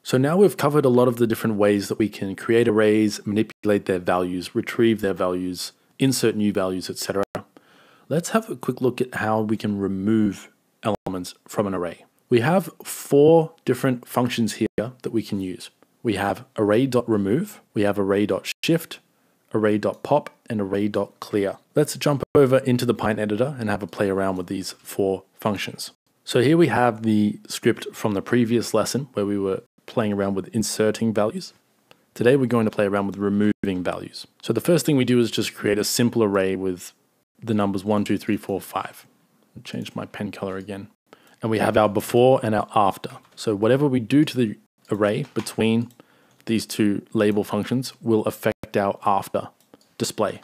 So now we've covered a lot of the different ways that we can create arrays, manipulate their values, retrieve their values, insert new values, etc. Let's have a quick look at how we can remove elements from an array. We have 4 different functions here that we can use. We have array.remove, we have array.shift, array.pop, and array.clear. Let's jump over into the Python editor and have a play around with these 4 functions. So here we have the script from the previous lesson where we were playing around with inserting values. Today we're going to play around with removing values. So the first thing we do is just create a simple array with the numbers 1, 2, 3, 4, 5. I'll change my pen color again. And we have our before and our after. So whatever we do to the array between these 2 label functions will affect our after display.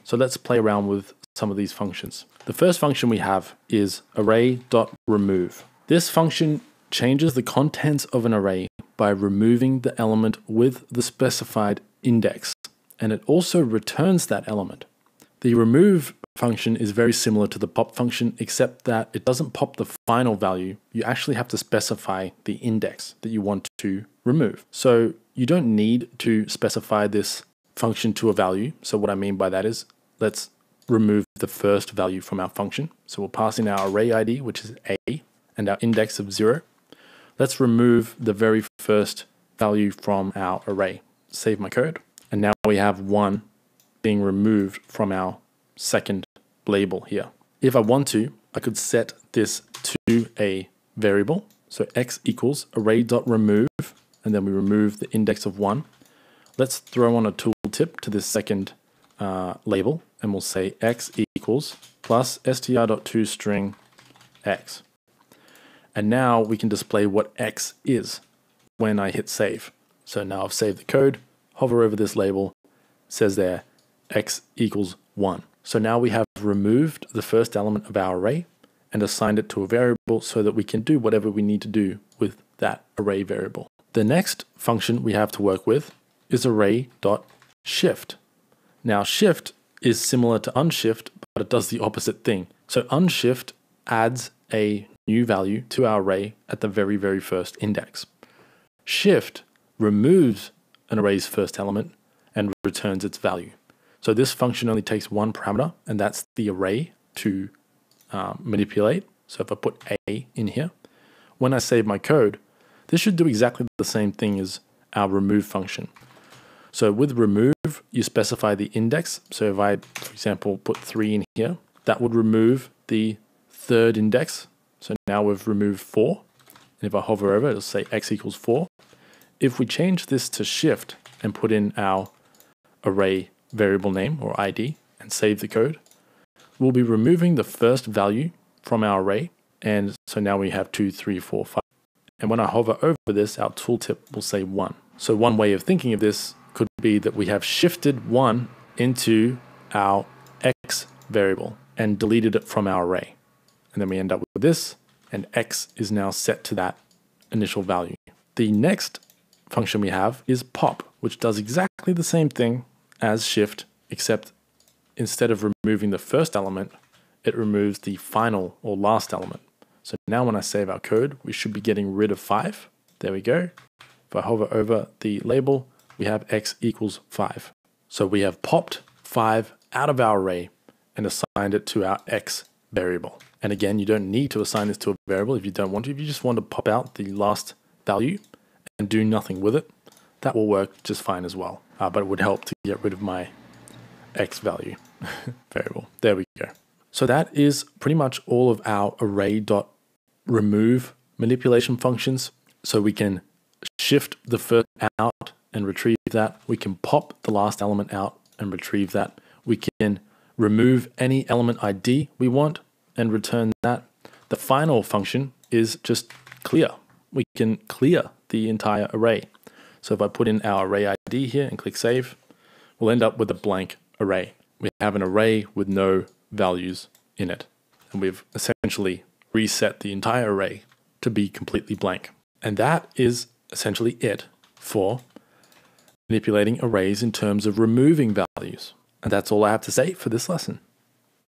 So let's play around with some of these functions. The first function we have is array.remove. This function changes the contents of an array by removing the element with the specified index, and it also returns that element. The remove function is very similar to the pop function, except that it doesn't pop the final value. You actually have to specify the index that you want to remove. So you don't need to specify this function to a value. So what I mean by that is, let's remove the first value from our function. So we'll pass in our array ID, which is A, and our index of 0. Let's remove the very first value from our array. Save my code. And now we have 1 being removed from our second label here. If I want to, I could set this to a variable. So x equals array.remove, and then we remove the index of 1. Let's throw on a tooltip to this second label, and we'll say x equals plus str.toString x. And now we can display what x is when I hit save. So now I've saved the code, hover over this label, says there x equals 1. So now we have removed the first element of our array and assigned it to a variable so that we can do whatever we need to do with that array variable. The next function we have to work with is array.shift. Now shift is similar to unshift, but it does the opposite thing. So unshift adds a new value to our array at the very, very first index. Shift removes an array's first element and returns its value. So this function only takes 1 parameter, and that's the array to manipulate. So if I put A in here, when I save my code, this should do exactly the same thing as our remove function. So with remove, you specify the index. So if I, for example, put 3 in here, that would remove the third index. So now we've removed 4. And if I hover over it, it'll say x equals 4. If we change this to shift and put in our array variable name or ID and save the code, we'll be removing the first value from our array. And so now we have 2, 3, 4, 5. And when I hover over this, our tooltip will say 1. So one way of thinking of this could be that we have shifted 1 into our x variable and deleted it from our array. And then we end up with this, and x is now set to that initial value. The next function we have is pop, which does exactly the same thing as shift, except instead of removing the first element, it removes the final or last element. So now when I save our code, we should be getting rid of 5. There we go. If I hover over the label, we have x equals 5. So we have popped 5 out of our array and assigned it to our x variable. And again, you don't need to assign this to a variable if you don't want to. If you just want to pop out the last value and do nothing with it, that will work just fine as well. But it would help to get rid of my x value variable. There we go. So that is pretty much all of our array.remove manipulation functions. So we can shift the first out and retrieve that. We can pop the last element out and retrieve that. We can remove any element ID we want and return that. The final function is just clear. We can clear the entire array. So if I put in our array ID here and click save, we'll end up with a blank array. We have an array with no values in it. And we've essentially reset the entire array to be completely blank. And that is essentially it for manipulating arrays in terms of removing values. And that's all I have to say for this lesson.